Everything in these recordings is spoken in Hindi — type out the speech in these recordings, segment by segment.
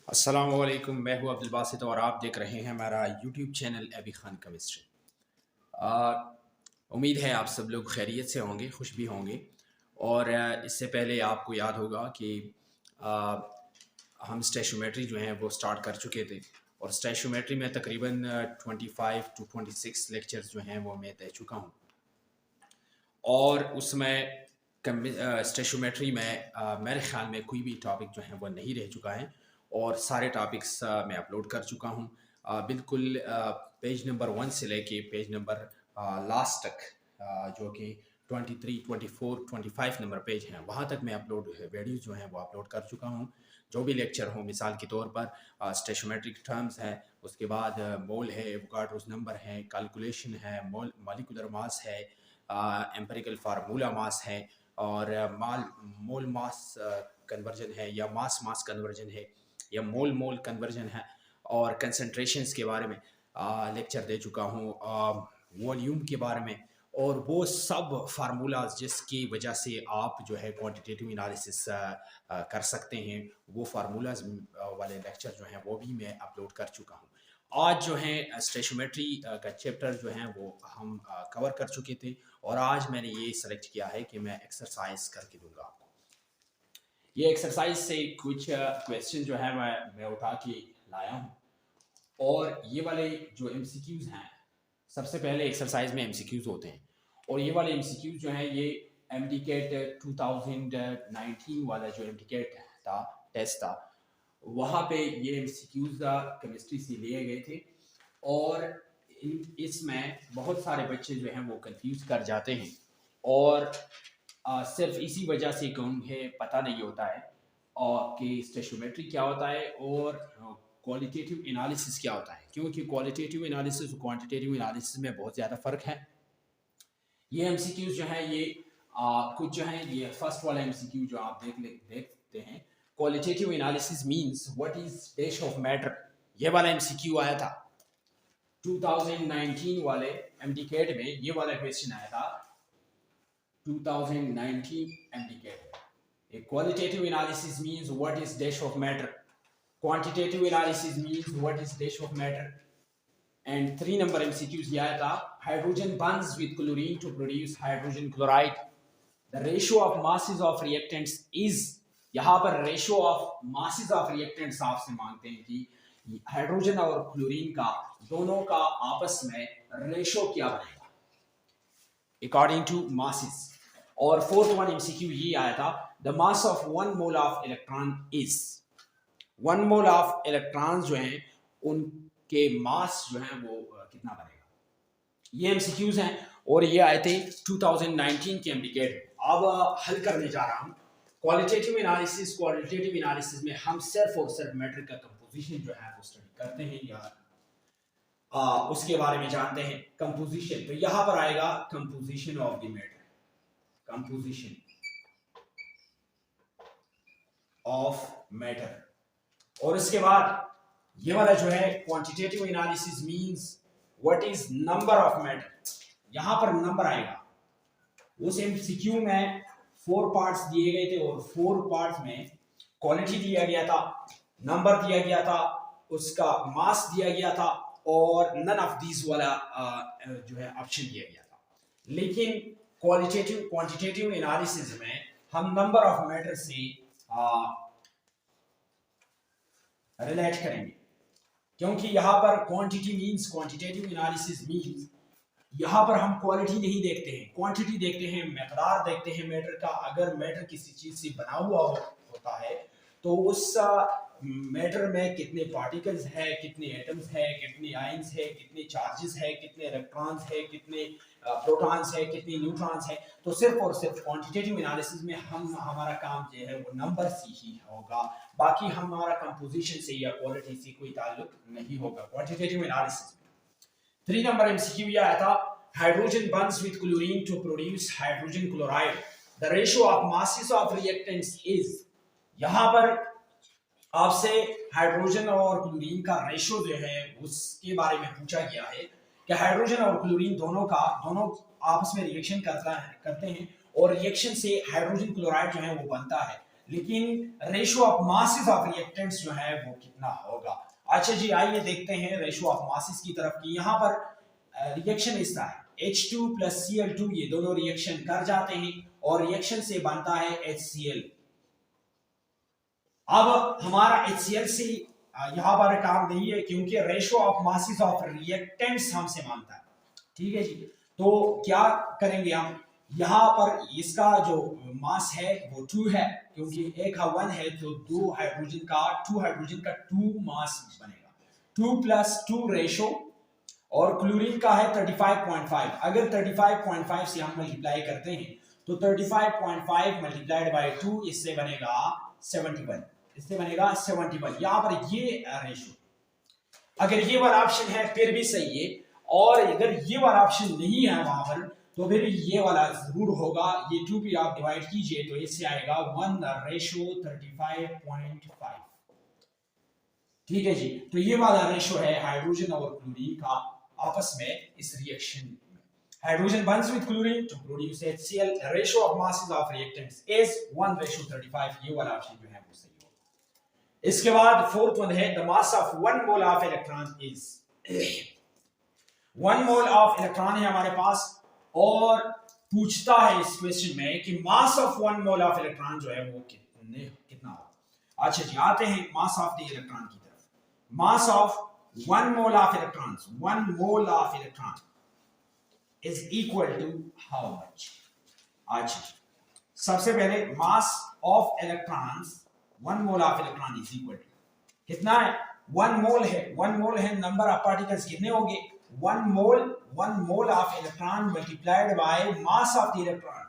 अस्सलाम वालेकुम, मैं हूं अब्दुल बासित और आप देख रहे हैं हमारा यूट्यूब चैनल अबी खान केमिस्ट्री। उम्मीद है आप सब लोग खैरियत से होंगे, खुश भी होंगे। और इससे पहले आपको याद होगा कि आ, हम स्टेशोमेट्री जो है वो स्टार्ट कर चुके थे और स्टेशोमेट्री में तकरीबन 25 to 26 लेक्चर्स जो हैं वो मैं दे चुका हूँ। और उसमें स्टेशोमेट्री में मेरे ख्याल में कोई भी टॉपिक जो है वो नहीं रह चुका है और सारे टॉपिक्स मैं अपलोड कर चुका हूँ। बिल्कुल पेज नंबर 1 से लेके पेज नंबर लास्ट तक, जो कि 23, 24, 25 नंबर पेज हैं, वहाँ तक मैं अपलोड वीडियोज़ जो हैं वो अपलोड कर चुका हूँ। जो भी लेक्चर हो, मिसाल के तौर पर स्टेशोमेट्रिक टर्म्स है, उसके बाद मोल है, एवोगाड्रोस नंबर है, कैलकुलेशन है, मॉलिक्यूलर मास है, एम्पिरिकल फार्मूला मास है, और मोल मास कन्वर्जन है, या मास मास कन्वर्जन है, या मोल मोल कन्वर्जन है, और कंसंट्रेशंस के बारे में लेक्चर दे चुका हूँ, वॉल्यूम के बारे में, और वो सब फार्मूलाज जिसकी वजह से आप जो है क्वांटिटेटिव एनालिसिस कर सकते हैं, वो फार्मूलाज वाले लेक्चर जो हैं वो भी मैं अपलोड कर चुका हूँ। आज जो है स्टेशोमेट्री का चैप्टर जो है वो हम कवर कर चुके थे, और आज मैंने ये सेलेक्ट किया है कि मैं एक्सरसाइज करके दूंगा आपको। ये एक्सरसाइज से कुछ क्वेश्चन जो है मैं उठा के लाया हूँ, और ये वाले जो एमसीक्यूज हैं, सबसे पहले एक्सरसाइज में एमसीक्यूज होते हैं, और ये वाले एमसीक्यूज जो हैं ये एमडीकेट 2019 वाला जो एमडीकेट था, टेस्ट था, वहाँ पे ये एमसीक्यूज केमिस्ट्री से लिए गए थे। और इसमें बहुत सारे बच्चे जो हैं वो कंफ्यूज कर जाते हैं, और सिर्फ इसी वजह से कि उन्हें पता नहीं होता है और कि स्टेशोमेट्री क्या होता है और क्वालिटेटिव एनालिसिस क्या होता है, क्योंकि क्वालिटेटिव एनालिसिस और क्वांटिटेटिव एनालिसिस में बहुत ज़्यादा फ़र्क है। ये एमसीक्यूज जो है ये कुछ जो है, ये फर्स्ट वाला एमसीक्यू जो आप देखते हैं, qualitative analysis means what is dash of matter, ये वाला एमसीक्यू आया था 2019 वाले एमडीकेट में। ये वाला क्वेश्चन आया था 2019 MDCAT. A qualitative analysis means what is dash of matter. Quantitative analysis means what is dash of matter. And 3 number MCQs ये आया था, hydrogen bonds with chlorine to produce hydrogen chloride. The ratio of masses of reactants is, यहाँ पर ratio of masses of reactants आपसे मांगते हैं कि हाइड्रोजन और क्लोरीन का दोनों का आपस में रेशो क्या बनेगा अकॉर्डिंग टू मासेस। और फोर्थ वन एमसीक्यू ये आया था, the mass of 1 mole of electron is, 1 mole of electrons जो हैं उनके मास जो है वो कितना बनेगा। ये एमसीक्यूज हैं और ये आए थे 2019 के एमडीकेट। अब हल करने जा रहा हूँ क्वालिटेटिव एनालिसिस। क्वालिटेटिव एनालिसिस में हम सिर्फ और सिर्फ मैटर का कंपोजिशन जो है वो स्टडी करते हैं, या उसके बारे में जानते हैं, कंपोजिशन। तो यहाँ पर आएगा composition of the matter, composition of matter. और इसके बाद ये वाला जो है quantitative analysis means what is number of matter, यहां पर नंबर आएगा। उस एमसीक्यू में 4 पार्ट्स दिए गए थे और 4 पार्ट्स में क्वालिटी दिया गया था, नंबर दिया गया था, उसका मास दिया गया था, और नन ऑफ दीज वाला जो है ऑप्शन दिया गया था। लेकिन क्वालिटेटिव क्वांटिटेटिव एनालिसिस में हम नंबर ऑफ मैटर से रिलेट करेंगे, क्योंकि यहाँ पर quantity means, quantitative analysis means, यहाँ पर हम क्वालिटी नहीं देखते हैं, क्वांटिटी देखते हैं, मकदार देखते हैं मैटर का। अगर मैटर किसी चीज से बना हुआ होता है तो उस मैटर में कितने पार्टिकल्स है, कितने एटम्स है, कितने आयंस है, कितने चार्जेस है, कितने इलेक्ट्रॉन्स है, कितने प्रोटॉन्स है, कितने न्यूट्रॉन्स है। तो सिर्फ और सिर्फ क्वांटिटेटिव एनालिसिस में हमारा काम जो है वो नंबर से ही होगा, बाकी हमारा कंपोजिशन से या क्वालिटी से कोई ताल्लुक नहीं होगा क्वांटिटेटिव एनालिसिस में। 3 नंबर एमसीक्यू ये आया था, hydrogen bonds with chlorine to produce hydrogen chloride, the ratio of masses of reactants is. यहाँ पर आपसे हाइड्रोजन और क्लोरीन का रेशियो जो है उसके बारे में पूछा गया है कि हाइड्रोजन और क्लोरीन दोनों आपस में रिएक्शन करते हैं, और रिएक्शन से हाइड्रोजन क्लोराइड जो है वो बनता है। लेकिन ratio of masses of reactants जो है वो कितना होगा। अच्छा जी, आइए देखते हैं रेशियो ऑफ मासेस की तरफ की। यहाँ पर रिएक्शन इस तरह है, H2 प्लस Cl2, ये दोनों रिएक्शन कर जाते हैं और रिएक्शन से बनता है HCl। अब हमारा HCl से यहाँ पर काम नहीं है क्योंकि ratio of masses of reactants हमसे मांगता है। ठीक है जी, तो क्या करेंगे हम, यहाँ पर इसका जो मास है वो 2 है, क्योंकि एक का 1 है तो 2 हाइड्रोजन का 2 मास बनेगा। 2 प्लस 2 रेशो, और क्लोरीन का है 35.5। अगर 35.5 से हम मल्टीप्लाई करते हैं तो 35.5 मल्टीप्लाइड बाय 2, इससे बनेगा 71। इससे बनेगा 71। यहाँ पर ये रेशो, अगर ये वाला ऑप्शन है फिर भी सही है, और अगर ये वाला ऑप्शन नहीं है वहां पर तो फिर ये वाला जरूर होगा। ये 2 भी आप डिवाइड कीजिए तो इससे आएगा 1:35.5। ठीक है जी, तो ये वाला रेशो है हाइड्रोजन और क्लोरीन का आपस में इस रिएक्शन में। Hydrogen bonds with chlorine to produce HCl. Ratio of masses of reactants is 1:35. ये वाला ऑप्शन जो है वो सही होगा। इसके बाद फोर्थ वन है, the mass of 1 mole of electron is 1 mole of electron है हमारे पास, और पूछता है इस क्वेश्चन में कि मास ऑफ 1 मोल ऑफ इलेक्ट्रॉन जो है वो कितना होगा। अच्छा जी, आते हैं मास ऑफ द इलेक्ट्रॉन की तरफ। Mass of 1 mole of electrons, 1 mole of electron is equal to how much. अच्छा, सबसे पहले mass of electrons, 1 mole of electron is equal to कितना है, 1 मोल है। 1 मोल है, नंबर ऑफ पार्टिकल्स कितने होंगे, 1 मोल of electron multiplied by mass of the electron.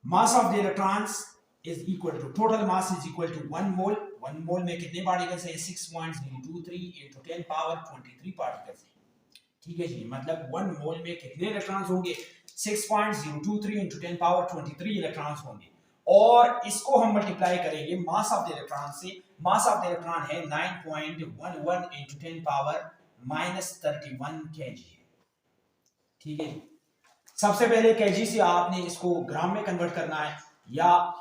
Mass of the electrons is equal to, total mass is equal to 1 mole. 1 mole में कितने पार्टिकल्स हैं, 6.023 into 10 power 23 पार्टिकल्स हैं। ठीक है जी, मतलब 1 मोल में कितने इलेक्ट्रॉन्स होंगे, 6.023 into 10 power 23 इलेक्ट्रॉन्स होंगे, और इसको हम मल्टीप्लाई करेंगे मास ऑफ द इलेक्ट्रॉन से। मास ऑफ द इलेक्ट्रॉन है 9.11 into 10 power -31 kg। ठीक है, सबसे पहले kg से आपने इसको ग्राम में कन्वर्ट करना है, या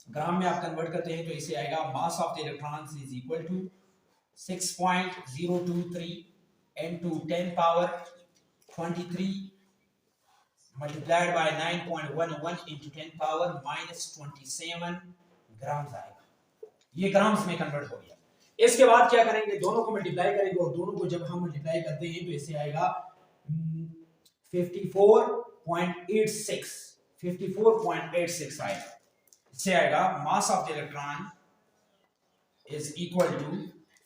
ग्राम में आप कन्वर्ट करते हैं तो इसे आएगा mass of the electron is equal to 6.023 into 10 power 23 multiplied by 9.11 into 10 power -27 grams आएगा। ये ग्राम्स में कन्वर्ट हो गया। इसके बाद क्या करेंगे, दोनों को मल्टीप्लाई करेंगे, और दोनों को जब हम मल्टीप्लाई करते हैं तो इससे आएगा 54.86 आएगा। इससे आएगा mass of the electron is equal to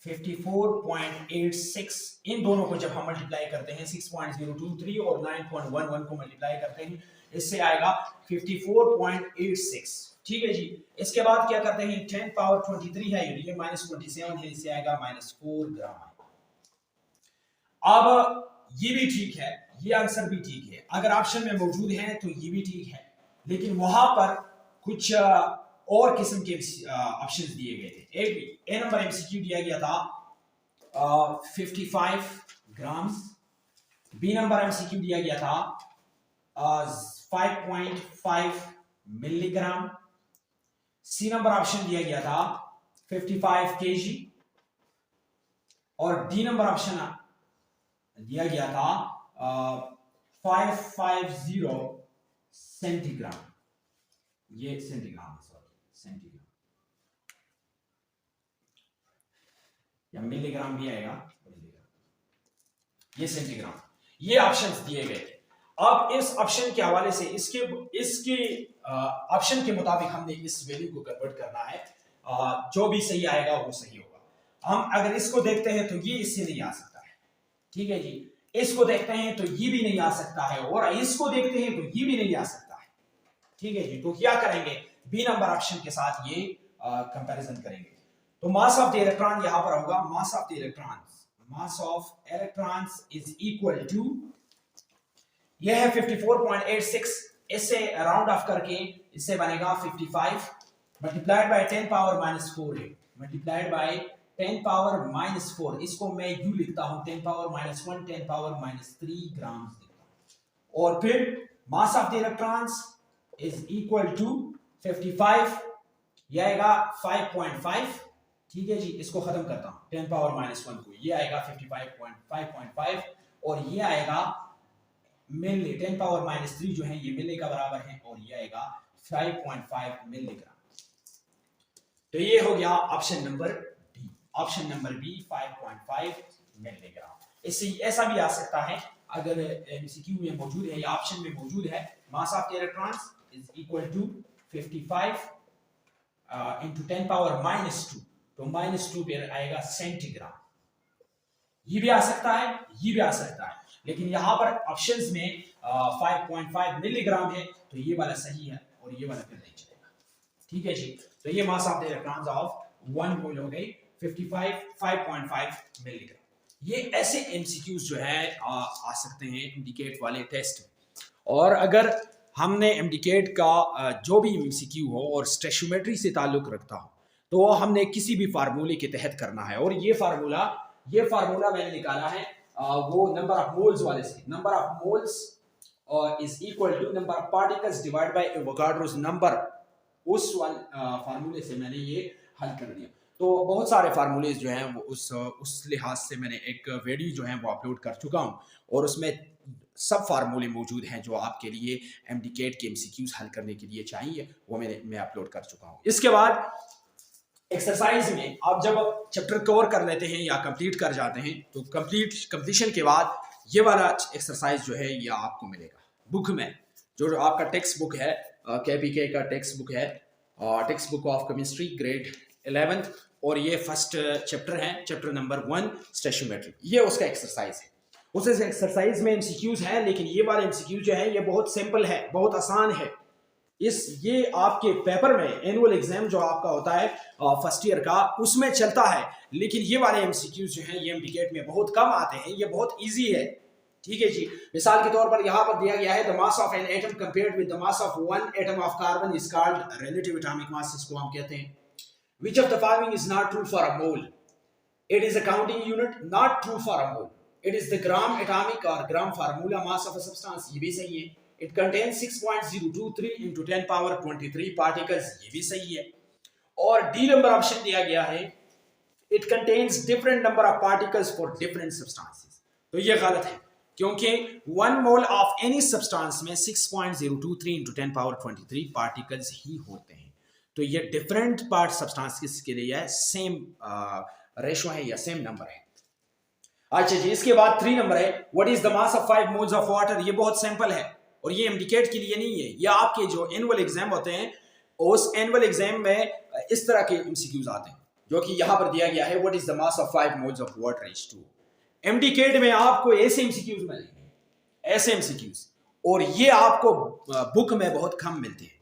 54.86। इन दोनों को जब हम मल्टीप्लाई करते हैं, 6.023 और 9.11 को मल्टीप्लाई करते हैं, इससे आएगा 54.86। ठीक है जी, इसके बाद क्या करते हैं, 10 पावर 23 है, ये -27 है, इससे आएगा -4 ग्राम। अब ये भी ठीक है, ये आंसर भी ठीक है, अगर ऑप्शन में मौजूद है तो ये भी ठीक है, लेकिन वहां पर कुछ और किस्म के ऑप्शंस दिए गए थे। ए नंबर एमसीक्यू दिया गया था 55 ग्राम्स, बी नंबर एमसीक्यू दिया गया था 5.5 मिलीग्राम, सी नंबर ऑप्शन दिया गया था 55 kg, और डी नंबर ऑप्शन दिया गया था 550 सेंटीग्राम। ये सेंटीग्राम, सॉरी सेंटीग्राम, या मिलीग्राम भी आएगा, मिलीग्राम, ये सेंटीग्राम। ये ऑप्शंस दिए गए थे। अब इस ऑप्शन के हवाले से इसके ऑप्शन के मुताबिक हमने इस वैल्यू को कन्वर्ट करना है, जो भी सही आएगा वो सही होगा। हम अगर इसको देखते हैं तो ये इससे नहीं आ सकता है, ठीक है जी, इसको देखते हैं तो ये भी नहीं आ सकता है, और इसको देखते हैं तो ये भी नहीं आ सकता है, ठीक है जी। तो क्या करेंगे, बी नंबर ऑप्शन के साथ ये कंपैरिजन करेंगे। तो मास ऑफ द इलेक्ट्रॉन यहां पर होगा, mass of the electrons is equal to, ये है 54.86, इससे राउंड ऑफ करके इससे बनेगा 55 मल्टीप्लाइड बाय 10 पावर -4 है, मल्टीप्लाइड बाय 10 पावर -4, इसको मैं यू लिखता हूं 10 पावर -1 10 पावर -3 ग्राम लिखता हूं। और फिर mass of the electrons is equal to 55, ये आएगा 5.5। ठीक है जी, इसको खत्म करता हूं 10 पावर -1 को, ये आएगा 55.5 और ये आएगा मिली, 10 पावर -3 जो है ये मिली का बराबर है और ये आएगा 5.5 मिलीग्राम। तो ये हो गया option number B. Option number B 5.5 milligram. इससे ऐसा भी आ सकता है, अगर एमसीक्यू में मौजूद है या ऑप्शन में मौजूद है, mass of the electrons is equal to 55 into 10 power -2, तो -2 पे आएगा सेंटीग्राम। ये भी आ सकता है, ये भी आ सकता है, लेकिन यहाँ पर ऑप्शंस में 5.5 मिलीग्राम है, तो ये वाला सही है और ये वाला फिर नहीं चलेगा। ठीक है जी, तो ये मास ऑफ द इलेक्ट्रॉन्स ऑफ 1 मोल हो गई 5.5 मिलीग्राम। ये ऐसे एमसीक्यूज जो है आ सकते हैं एमडीकेट वाले टेस्ट में। और अगर हमने एमडीकेट का जो भी एमसीक्यू हो और स्टेशियोमेट्री से ताल्लुक रखता हो, तो हमने किसी भी फार्मूले के तहत करना है। और ये फार्मूला मैंने निकाला है वो नंबर ऑफ मोल्स वाले से। Number of moles is equal to number of particles divide by Avogadro's number. उस फार्मूले से मैंने ये हल कर दिया। तो बहुत सारे फार्मूलेज जो हैं वो उस लिहाज से मैंने एक वीडियो जो है वो अपलोड कर चुका हूँ और उसमें सब फार्मूले मौजूद हैं जो आपके लिए एमडीकेट के एमसीक्यूज हल करने के लिए चाहिए, वो मैं अपलोड कर चुका हूँ। इसके बाद एक्सरसाइज में आप जब चैप्टर कवर कर लेते हैं या कंप्लीट कर जाते हैं, तो कंप्लीशन के बाद ये वाला एक्सरसाइज जो है ये आपको मिलेगा बुक में, जो आपका टेक्स्ट बुक है, केपीके का टेक्स्ट बुक है, text book of chemistry grade 11th, और ये फर्स्ट चैप्टर है, चैप्टर नंबर 1 स्टेशियोमेट्री। ये उसका एक्सरसाइज है। उस एक्सरसाइज में एमसीक्यूज हैं, लेकिन ये वाला एमसीक्यू जो है ये बहुत सिंपल है, बहुत आसान है। ये आपके पेपर में एनुअल एग्जाम जो आपका होता है फर्स्ट ईयर का, उसमें चलता है, लेकिन ये वाले एमसीक्यूज जो हैं ये एमडीकेट में बहुत कम आते हैं, ये बहुत ईजी है। ठीक है जी, मिसाल के तौर पर यहाँ पर दिया गया है the mass of an atom compared with the mass of one atom of carbon is called relative atomic mass, इसको हम कहते हैं। Which of the following is not true for a mole? It is a counting unit, not true for a mole. It is the gram atomic or gram formula mass of a substance, ये भी सही है। It contains 6.023 into 10 power 23 particles, ये भी सही है। और डी नंबर ऑप्शन दिया गया है it contains different number of particles for different substances, तो ये गलत है, क्योंकि 1 mole of any substance में 6.023 into 10 power 23 particles ही होते हैं। तो ये डिफरेंट पार्ट सब्सटेंसेस के लिए है, सेम रेशो है या सेम नंबर है। अच्छा जी, इसके बाद 3 नंबर है what is the mass of 5 moles of water. ये बहुत सिंपल है और ये एमडीकेट के लिए नहीं है, ये आपके जो एनुअल एग्जाम होते हैं उस एनुअल एग्जाम में इस तरह के एमसीक्यूज आते हैं, जो कि यहाँ पर दिया गया है what is the mass of 5 moles of water is 2। MDCAT में आपको ऐसे एमसीक्यूज मिलेंगे, ऐसे एमसीक्यूज, और ये आपको बुक में बहुत कम मिलते हैं।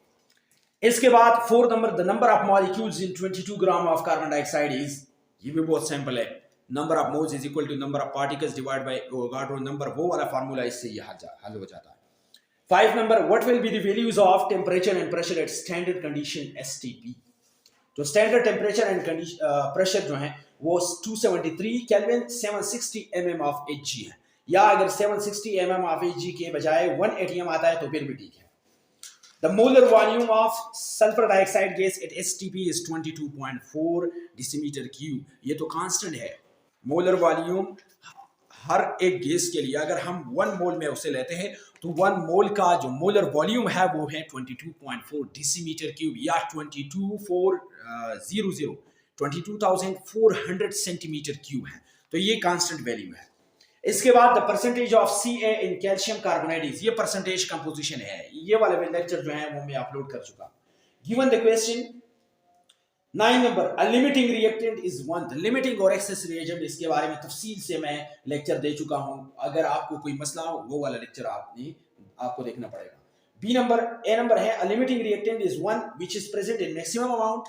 इसके बाद 4 number the number of molecules in 22 gram of carbon dioxide is, ये भी बहुत सिंपल है, number of moles is equal to number of particles divide by Avogadro number, वो वाला फार्मूला इससे ये हल हो जाता है। 5 number what will be the values of temperature and pressure at standard condition STP. तो स्टैंडर्ड टेंपरेचर एंड प्रेशर जो है वो 273 केल्विन 760 mm ऑफ Hg है, या अगर 760 mm ऑफ Hg के बजाय 1 atm आता है तो फिर भी ठीक है। The molar volume of sulfur dioxide gas at STP is 22.4 decimeter cube। ये तो कांस्टेंट है। मोलर वॉल्यूम हर एक गैस के लिए अगर हम 1 मोल में उसे लेते हैं तो 1 मोल का जो मोलर वॉल्यूम है वो है 22.4 डिसीमीटर क्यूब, या 22,400 सेंटीमीटर क्यूब है। तो ये कांस्टेंट वैल्यू है। इसके बाद the percentage of Ca in calcium carbonate, ये परसेंटेज कंपोजिशन है। ये वाला लेक्चर जो है वो मैं अपलोड कर चुका। Given the question 9 number a limiting reactant is 1। Limiting और एक्सेस रिएजेंट, इसके बारे में तफसील से मैं लेक्चर दे चुका हूं। अगर आपको कोई मसला हो वो वाला लेक्चर आपको देखना पड़ेगा। बी नंबर ए नंबर है a limiting reactant is 1 which is present in maximum amount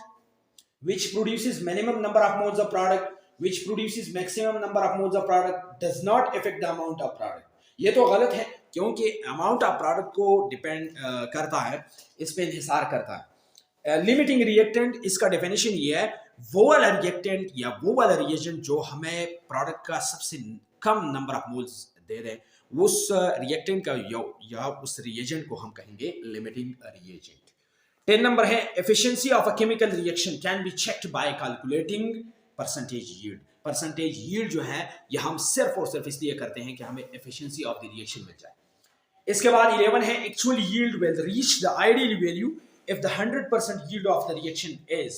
which produces minimum number of moles of product which produces maximum number of moles of product does not affect the amount of product। ये तो गलत है, क्योंकि amount of product को डिपेंड करता है, इस पे इंहिसार करता है। लिमिटिंग रिएक्टेंट, इसका डेफिनेशन ये है वो वाला रिएक्टेंट या वो वाला रिएजेंट जो हमें प्रोडक्ट का सबसे कम नंबर ऑफ मोल्स दे दे, उस रिएक्टेंट का या उस रिएजेंट को हम कहेंगे लिमिटिंग रिएजेंट। 10 नंबर है efficiency of a chemical reaction can be checked by calculating percentage yield. Percentage yield जो है ये हम सिर्फ और सिर्फ इसलिए करते हैं कि हमें एफिशिएंसी ऑफ द रिएक्शन मिल जाए। इसके बाद 11 है actual yield will reach the ideal value if the 100% yield of the reaction is,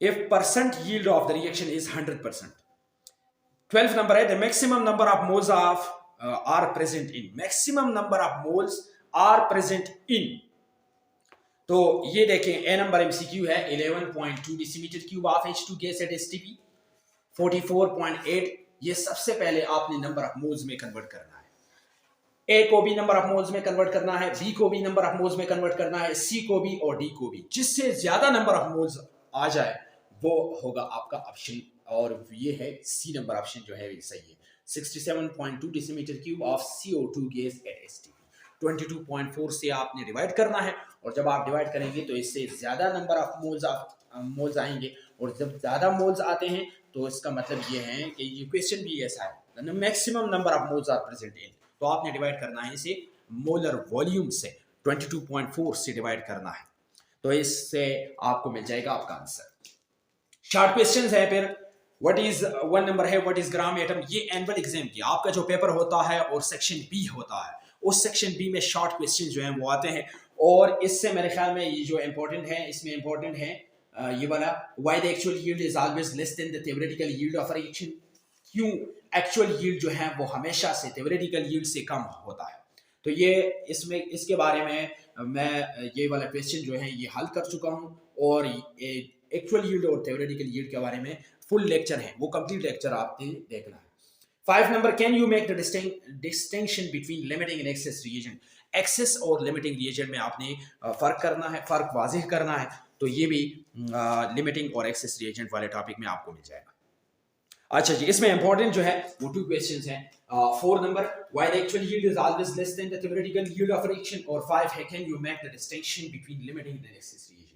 if percent yield of the reaction is 100%. 12th number है the maximum number of moles of are present in, maximum number of moles are present in। तो ये देखें ए नंबर एमसीक्यू है 11.2 decimetre cube of H2 gas at STP 44.8। ये सबसे पहले आपने नंबर ऑफ मोल्स में कन्वर्ट करना है। ए को भी नंबर ऑफ मोल्स में कन्वर्ट करना है, बी को भी नंबर ऑफ मोल्स में कन्वर्ट करना है, सी को भी और डी को भी। जिससे ज्यादा नंबर ऑफ मोल्स आ जाए वो होगा आपका ऑप्शन, और ये है सी नंबर ऑप्शन जो है सही है। 67.2 decimetre cube of CO2 gas at STP 22.4 से आपने डिवाइड करना है, और जब आप डिवाइड करेंगे तो इससे ज्यादा नंबर ऑफ मोल्स आएंगे, और जब ज्यादा मोल्स आते हैं तो इसका मतलब ये है कि ये क्वेश्चन भी ऐसा है maximum number of moles are present in, तो आपने डिवाइड करना है इसे मोलर वॉल्यूम से 22.4 से डिवाइड करना है, तो इससे आपको मिल जाएगा आपका आंसर। शॉर्ट क्वेश्चंस है फिर व्हाट इज 1 नंबर है व्हाट इज ग्राम एटम। ये एनुअल एग्जाम की आपका जो पेपर होता है और सेक्शन बी होता है, उस सेक्शन बी में शॉर्ट क्वेश्चन जो हैं वो आते हैं, और इससे मेरे ख्याल में ये जो इंपॉर्टेंट है इसमें इंपॉर्टेंट है ये वाला why the actual yield is always less than the theoretical yield of a reaction. क्यों एक्चुअल यील्ड जो है वो हमेशा से थ्योरेटिकल यील्ड से कम होता है। तो ये इसमें इसके बारे में मैं ये वाला क्वेश्चन जो है ये हल कर चुका हूँ, और एक्चुअल यील्ड और थ्योरेटिकल यील्ड के बारे में फुल लेक्चर है, वो कंप्लीट लेक्चर आपने देखना है। 5 number can you make the distinction between limiting and excess reagent. Excess और लिमिटिंग रिएजेंट में आपने फर्क करना है, फर्क वाज़ेह करना है, तो ये भी लिमिटिंग और एक्सेस रिएजेंट वाले टॉपिक में आपको मिल जाएगा। अच्छा जी, इसमें इंपॉर्टेंट जो है वो 2 क्वेश्चंस हैं। 4 number why the actual yield is always less than the theoretical yield of reaction, और 5 है can you make the distinction between limiting and excess reagent.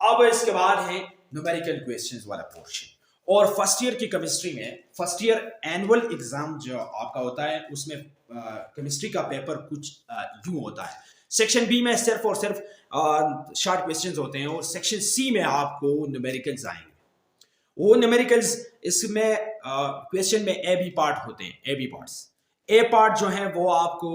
अब इसके बाद है न्यूमेरिकल क्वेश्चंस वाला पोर्शन, और फर्स्ट ईयर की केमिस्ट्री में फर्स्ट ईयर एनुअल एग्जाम जो आपका होता है उसमें केमिस्ट्री का पेपर कुछ यूं होता है। सेक्शन बी में सिर्फ और सिर्फ शॉर्ट क्वेश्चंस होते हैं, और सेक्शन सी में आपको न्यूमेरिकल्स आएंगे। वो न्यूमेरिकल्स इसमें क्वेश्चन में ए बी पार्ट होते हैं, A B parts. A part जो है वो आपको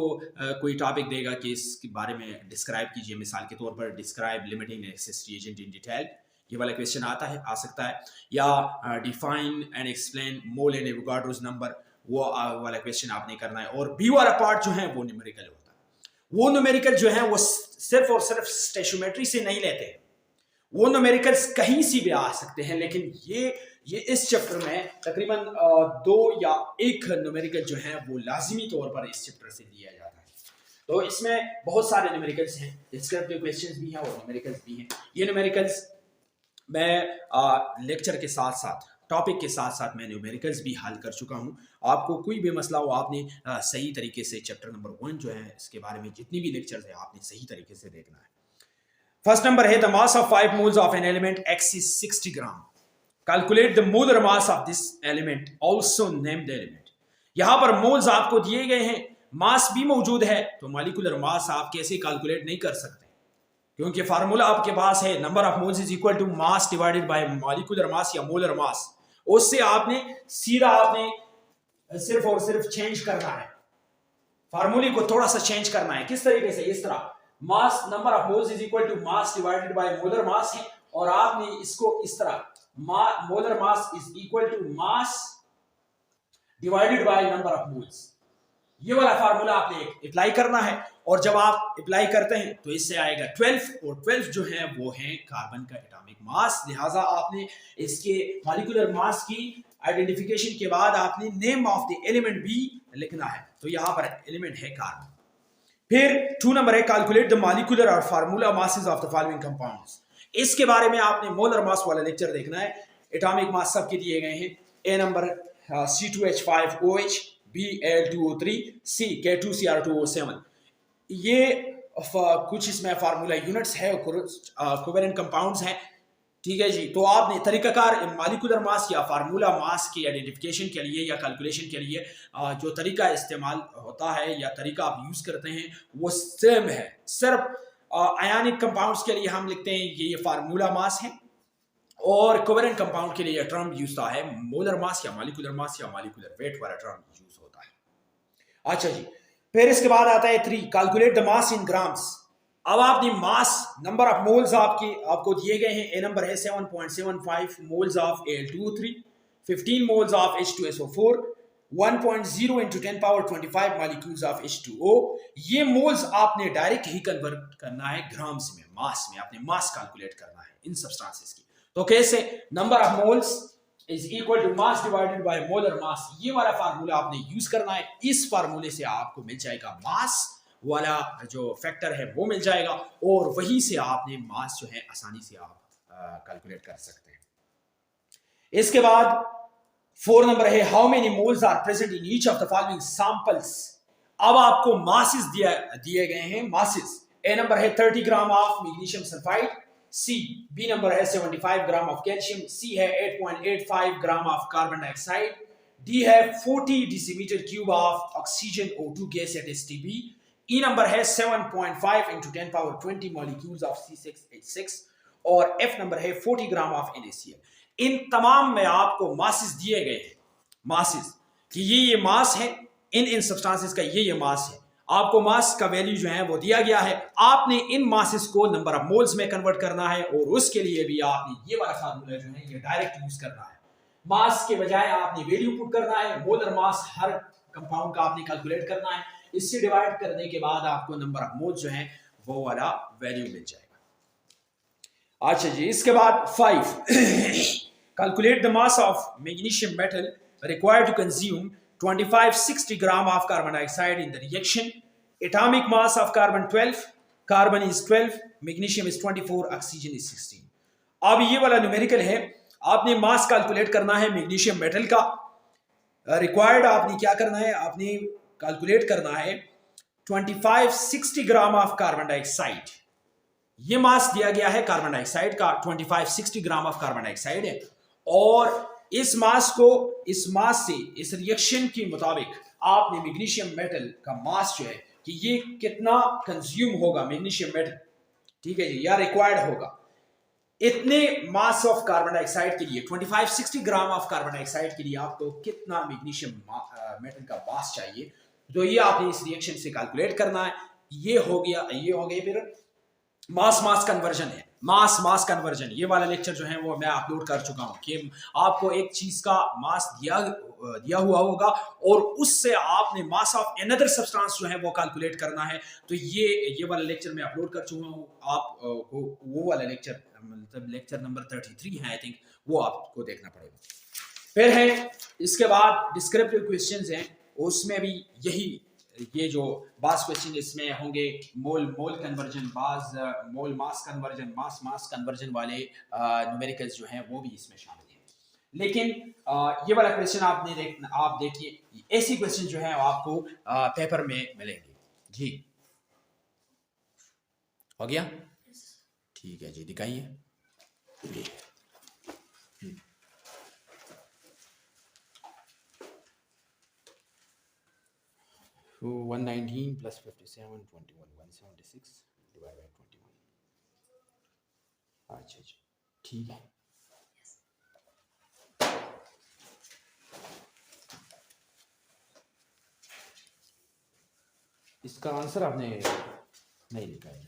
कोई टॉपिक देगा कि इसके बारे में डिस्क्राइब कीजिए, मिसाल के तौर पर describe limiting access reagent in detail, ये वाला क्वेश्चन आ सकता है, या define and explain mole and Avogadro's number, वो वाला क्वेश्चन आपने करना है। और बी वाला पार्ट जो है वो न्यूमेरिकल होता है। वो न्यूमेरिकल जो है वो सिर्फ और सिर्फ स्टेशियोमेट्री से नहीं लेते हैं, वो न्यूमेरिकल्स कहीं से भी आ सकते हैं, लेकिन ये इस चैप्टर में तकरीबन 2 या 1 न्यूमेरिकल जो है वो लाजिमी तौर पर इस चैप्टर से दिया जाता है। तो इसमें बहुत सारे न्यूमेरिकल्स हैं, डिस्क्रिप्टिव क्वेश्चंस भी हैं और न्यूमेरिकल्स भी हैं। ये न्यूमेरिकल्स मैं लेक्चर के साथ साथ टॉपिक के साथ साथ मैं न्यूमेरिकल्स भी हल कर चुका हूँ। आपको कोई भी मसला हो आपने सही तरीके से चैप्टर नंबर 1 जो है इसके बारे में जितनी भी लेक्चर्स है आपने सही तरीके से देखना है। फर्स्ट नंबर है the mass of 5 moles of an element X is 60 gram. Calculate the molar mass of this element also named element. यहाँ पर मोल्स आपको दिए गए हैं, मास भी मौजूद है, तो मॉलिक्यूलर मास आप कैसे कैलकुलेट नहीं कर सकते, क्योंकि फार्मूला आपके पास है number of moles is equal to mass divided by molecular mass या मोलर मास। उससे आपने सीधा आपने सिर्फ और सिर्फ चेंज करना है, फार्मूले को थोड़ा सा चेंज करना है। किस तरीके से, इस तरह mass number of moles is equal to mass divided by molar mass है, और आपने इसको इस तरह molar mass is equal to mass divided by number of moles, ये वाला फार्मूला आपने अप्लाई करना है। और जब आप अप्लाई करते हैं तो इससे आएगा 12, और 12 जो है वो है कार्बन का एटॉमिक मास। लिहाजा आपने इसके मॉलिक्यूलर मास की आइडेंटिफिकेशन के बाद आपने नेम ऑफ द एलिमेंट भी लिखना है, तो यहां पर एलिमेंट है कार्बन। फिर 2 नंबर है कैलकुलेट द मॉलिक्यूलर और formula masses of the following compounds. इसके बारे में आपने मोलर मास वाला लेक्चर देखना है। एटॉमिक मास सबके दिए गए हैं। A number C2H5OH, B Al2O3, C K2Cr2O7। ये कुछ इसमें फार्मूला यूनिट्स है, कोवेलेंट कंपाउंड्स हैं। ठीक है जी। तो आपने तरीकाकार मॉलिक्यूलर मास या फार्मूला मास की आइडेंटिफिकेशन के लिए या कैलकुलेशन के लिए जो तरीका इस्तेमाल होता है या तरीका आप यूज़ करते हैं वो सेम है। सिर्फ आयनिक कंपाउंड्स के लिए हम लिखते हैं ये फार्मूला मास है, और कोवेलेंट कंपाउंड के लिए यह टर्म यूज होता है मोलर मास या मॉलिक्यूलर वेट वाला टर्म यूज होता है। अच्छा जी, फिर इसके बाद आता है 3, calculate the mass in grams. अब आपने मास नंबर ऑफ मोल्स आपको दिए गए हैं। ए नंबर है 7.75 moles of Al2O3, 15 moles of H2SO4, 1.0 into 10 power 25 molecules of H2O। ये मोल्स आपने डायरेक्ट ही कन्वर्ट करना है ग्राम्स में, मास में। आपने मास कैलकुलेट करना है इन सब्सटेंसेस की। तो कैसे? Number of moles is equal to mass divided by molar mass. ये वाला फार्मूला आपने यूज करना है। इस फार्मूले से आपको मिल जाएगा मास वाला जो फैक्टर है वो मिल जाएगा, और वहीं से आपने मास जो है आसानी से आप कैलकुलेट कर सकते हैं। इसके बाद 4 नंबर है how many moles are present in each of the following samples. अब आपको मासेस दिए गए हैं। मासेस ए नंबर है 30 gram of magnesium sulphide, C B number है 75 ग्राम ऑफ कैल्शियम, सी है 8.85 gram of carbon dioxide, D है 40 decimetre cube of oxygen O2 gas at STB, E number है 7.5 into 10 power 20 molecules of C6H6, और एफ नंबर है 40 ग्राम ऑफ NaCl। इन तमाम में आपको मासेस दिए गए हैं, मासेस कि ये मास है, इन सब्सटेंसेस का ये मास है। आपको मास का वैल्यू जो है वो दिया गया है। आपने इन मासेस को नंबर ऑफ मोल्स में कन्वर्ट करना है, और उसके लिए भी आपने ये वाला फार्मूला जो है ये डायरेक्ट यूज करना है। मास के बजाय आपने वैल्यू पुट करना है। मोलर मास हर कंपाउंड का आपने कैलकुलेट करना है। इससे डिवाइड करने के बाद आपको नंबर ऑफ मोल्स जो है वो वाला वैल्यू मिल जाएगा। अच्छा जी, इसके बाद 5 calculate the mass of magnesium metal required to consume 2560 gram of carbon dioxide in the reaction. Atomic mass of carbon 12, carbon is 12, magnesium is 24, oxygen is 16. अब ये वाला न्यूमेरिकल है। आपने मास कैलकुलेट करना है मैग्नीशियम मेटल का। रिक्वायर्ड आपने क्या करना है? आपने कैलकुलेट करना है 2560 ग्राम ऑफ कार्बन डाइऑक्साइड। ये मास दिया गया है कार्बन डाइऑक्साइड का, 2560 ग्राम ऑफ कार्बन डाइऑक्साइड है, और इस मास से इस रिएक्शन के मुताबिक आपने मैग्नीशियम मेटल का मास जो है कि ये कितना कंज्यूम होगा मैग्नीशियम मेटल, ठीक है जी, या रिक्वायर्ड होगा इतने मास ऑफ कार्बन डाइऑक्साइड के लिए, 2560 ग्राम ऑफ कार्बन डाइऑक्साइड के लिए आपको कितना मैग्नीशियम मेटल का मास चाहिए। तो ये आपने इस रिएक्शन से कैलकुलेट करना है। ये हो गया फिर मास कन्वर्जन है। मास कन्वर्जन ये वाला लेक्चर जो है वो मैं अपलोड कर चुका हूं कि आपको एक चीज का मास दिया हुआ होगा, और उससे आपने मास ऑफ अनदर सब्सटेंस जो है वो कैलकुलेट करना है। तो ये वाला लेक्चर मैं अपलोड कर चुका हूं। आप वो वाला लेक्चर मतलब लेक्चर नंबर 33 है आई थिंक, वो आपको देखना पड़ेगा। फिर है इसके बाद डिस्क्रिप्टिव क्वेश्चंस हैं, उसमें भी यही ये जो बास क्वेश्चन इसमें होंगे मोल कन्वर्जन, बाज मोल मास कन्वर्जन, मास कन्वर्जन वाले न्यूमेरिकल्स जो हैं वो भी इसमें शामिल हैं। लेकिन ये वाला क्वेश्चन आप देखिए, ऐसी क्वेश्चन जो है आपको पेपर में मिलेंगे जी। हो गया? ठीक है जी, दिखाइए। 119 plus 57 21 176 डिवाइड बाय 21। अच्छा जी, ठीक है। इसका आंसर आपने नहीं लिखा है।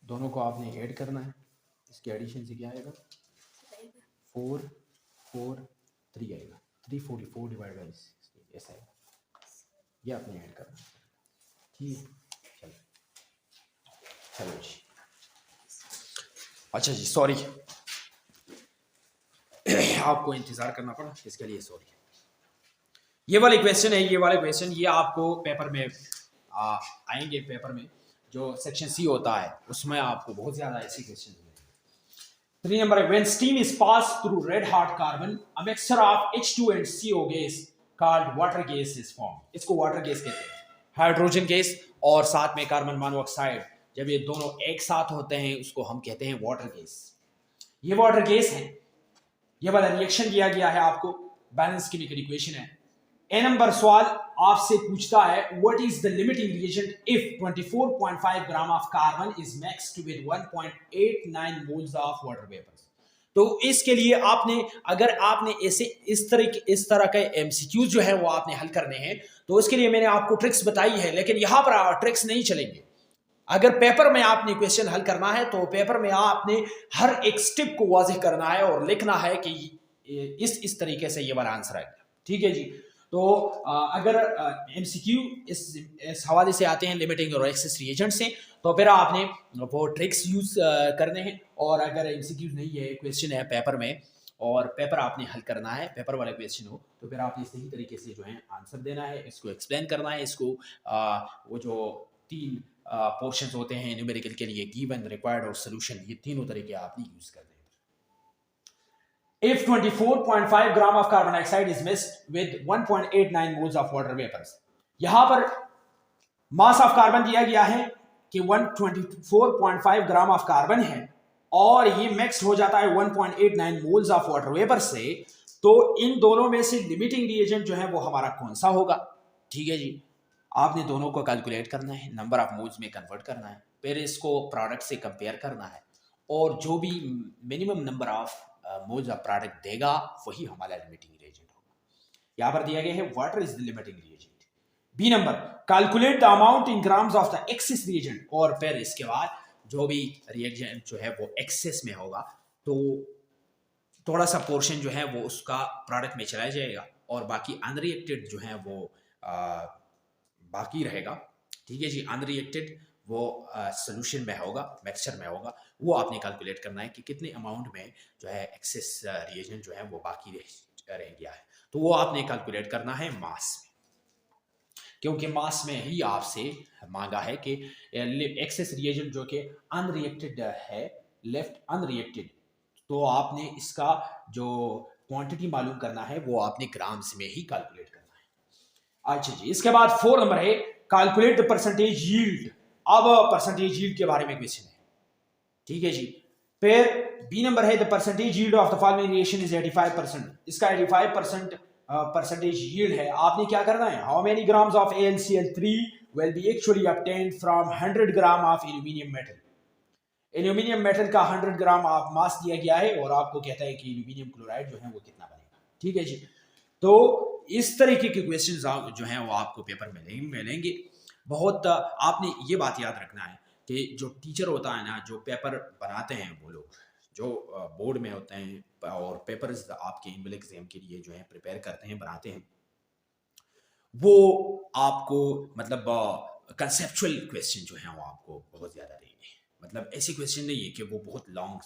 दोनों को आपने ऐड करना है। इसके एडिशन से क्या आएगा? 4 4 3 आएगा। 344 डिवाइड बाई 6 ऐसा आएगा। ये आपने ऐड करना है। ठीक है, चलो जी। अच्छा जी, सॉरी आपको इंतजार करना पड़ा, इसके लिए सॉरी। ये वाले क्वेश्चन है, ये आपको पेपर में आएंगे। पेपर में जो सेक्शन सी होता है उसमें आपको बहुत ज्यादा ऐसे क्वेश्चन मिलेंगे। 3 number, when steam is pass through red hot carbon, a mixture of H2 and CO gas called water gas is form. इसको वाटर गैस कहते हैं। हाइड्रोजन गैस और साथ में कार्बन मोनोऑक्साइड, जब ये दोनों एक साथ होते हैं उसको हम कहते हैं वाटर गैस। ये वाटर केस है, ये वाला रिएक्शन दिया गया है आपको, बैलेंस केमिकल इक्वेशन है। ए नंबर सवाल आपसे पूछता है what is the limiting reagent if 24.5 gram of carbon is mixed with 1.89 moles of water vapour. तो इसके लिए आपने, अगर आपने ऐसे इस तरह के एमसीक्यूज जो है वो आपने हल करने हैं, तो उसके लिए मैंने आपको ट्रिक्स बताई है, लेकिन यहां पर ट्रिक्स नहीं चलेंगे। अगर पेपर में आपने क्वेश्चन हल करना है तो पेपर में आपने हर एक स्टेप को वाज़ेह करना है और लिखना है कि इस तरीके से ये वाला आंसर आएगा। ठीक है जी। तो अगर एमसीक्यू इस हवाले से आते हैं लिमिटिंग और एक्सेस रिएजेंट से, तो फिर आपने वो ट्रिक्स यूज करने हैं। और अगर एमसीक्यू नहीं है, क्वेश्चन है पेपर में और पेपर आपने हल करना है, पेपर वाला क्वेश्चन हो, तो फिर आपने सही तरीके से जो है आंसर देना है, इसको एक्सप्लेन करना है, इसको वो जो 3 पोर्शंस होते हैं न्यूमेरिकल के लिए, गिवन, रिक्वायर्ड और सॉल्यूशन, ये तीनों तरीके आपने यूज करने हैं। If 24.5 gram of carbon dioxide is mixed with 1.89 moles of water vapors, यहां पर मास ऑफ कार्बन दिया गया है कि 124.5 ग्राम ऑफ कार्बन है और ये मिक्स हो जाता है 1.89 मोल्स ऑफ वाटर वेपर से, तो इन दोनों में से लिमिटिंग रिएजेंट जो है वो हमारा कौन सा होगा। ठीक है जी। आपने दोनों को कैलकुलेट करना है, नंबर ऑफ मोल्स में कन्वर्ट करना है, फिर इसको प्रोडक्ट से कंपेयर करना है और जो भी minimum number of moles of product देगा वही हमारा लिमिटिंग रिएजेंट होगा। यहां पर दिया गया है water is the limiting reagent. B number, calculate the amount in grams of the excess reagent, और फिर इसके बाद जो भी रिएजेंट जो है वो एक्सेस में होगा तो थोड़ा सा पोर्शन जो है वो उसका प्रोडक्ट में चला जाएगा और बाकी अनरिएक्टेड जो है वो बाकी रहेगा। ठीक है जी। अनरिएक्टेड वो सोल्यूशन में होगा, मिक्सचर में होगा, वो आपने कैलकुलेट करना है कि कितने अमाउंट में जो है एक्सेस रिएजेंट जो है वो बाकी रह गया है, तो वो आपने कैलकुलेट करना है मास में, क्योंकि मास में ही आपसे मांगा है कि एक्सेस रिएजेंट जो कि अनरिएक्टेड है, लेफ्ट अनरिएक्टेड, तो आपने इसका जो क्वांटिटी मालूम करना है वो आपने ग्राम्स में ही कैलकुलेट करना है। अच्छा जी। इसके बाद 4 नंबर है कैलकुलेट द परसेंटेज यील्ड। अब परसेंटेज यील्ड के बारे में क्वेश्चन है। ठीक है जी। फिर बी नंबर है the percentage yield of the following reaction is 85%। इसका 85% परसेंटेज यील्ड है। आपने क्या करना है, how many grams of AlCl3 will be actually obtained from 100 gram of aluminium metal. Aluminium metal का 100 ग्राम आप मास दिया गया है और आपको कहता है कि एल्यूमिनियम क्लोराइड जो है वो कितना बनेगा। ठीक है जी। तो इस तरीके के क्वेश्चंस जो हैं वो आपको पेपर में मिलेंगे। बहुत आपने ये बात याद रखना है कि जो टीचर होता है ना, जो पेपर बनाते हैं वो लोग जो बोर्ड में होते हैं और पेपर्स आपके एनुअल एग्जाम के लिए जो है प्रिपेयर करते हैं, बनाते हैं, वो आपको मतलब कंसेप्चुअल क्वेश्चन जो है वो आपको बहुत ज़्यादा देंगे। मतलब ऐसे क्वेश्चन नहीं है कि वो बहुत लॉन्ग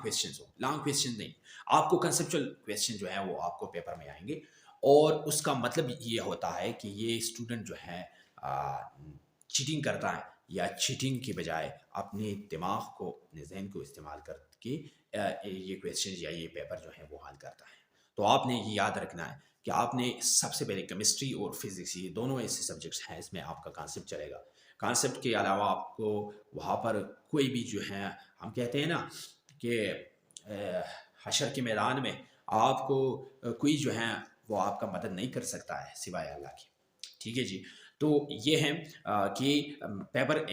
क्वेश्चन हो, लॉन्ग क्वेश्चन नहीं, आपको कंसेप्चुअल क्वेश्चन जो है वो आपको पेपर में आएंगे। और उसका मतलब ये होता है कि ये स्टूडेंट जो है चीटिंग करता है या चीटिंग के बजाय अपने दिमाग को, अपने जहन को इस्तेमाल करके ये क्वेश्चन या ये पेपर जो है वो हल करता है। तो आपने ये याद रखना है कि आपने सबसे पहले केमिस्ट्री और फिजिक्स, ये दोनों ऐसे सब्जेक्ट्स हैं, इसमें आपका कॉन्सेप्ट चलेगा। कॉन्सेप्ट के अलावा आपको वहाँ पर कोई भी जो है, हम कहते हैं ना कि हशर के मैदान में आपको कोई जो है वो आपका मदद नहीं कर सकता है सिवाय अल्लाह की। ठीक है जी। तो ये है कि पेपर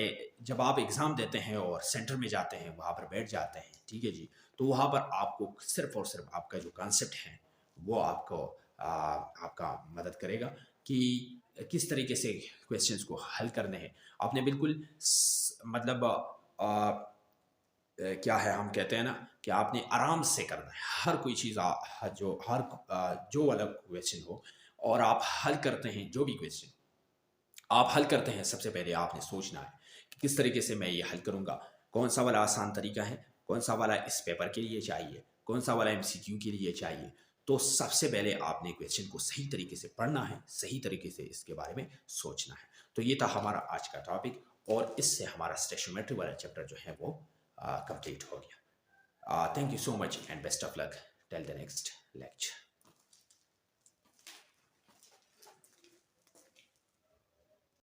जब आप एग्ज़ाम देते हैं और सेंटर में जाते हैं, वहाँ पर बैठ जाते हैं, ठीक है जी, तो वहाँ पर आपको सिर्फ और सिर्फ आपका जो कॉन्सेप्ट है वो आपको आपका मदद करेगा कि किस तरीके से क्वेश्चंस को हल करने हैं। आपने बिल्कुल मतलब क्या है, हम कहते हैं ना कि आपने आराम से करना है हर कोई चीज़, जो अलग क्वेश्चन हो और आप हल करते हैं, जो भी क्वेश्चन आप हल करते हैं, सबसे पहले आपने सोचना है कि किस तरीके से मैं ये हल करूँगा, कौन सा वाला आसान तरीका है, कौन सा वाला इस पेपर के लिए चाहिए, कौन सा वाला MCQ के लिए चाहिए। तो सबसे पहले आपने क्वेश्चन को सही तरीके से पढ़ना है, सही तरीके से इसके बारे में सोचना है। तो ये था हमारा आज का टॉपिक और इससे हमारा स्टैचोमेट्री वाला चैप्टर जो है वो कंप्लीट हो गया। Thank you so much and best of luck till the next lecture.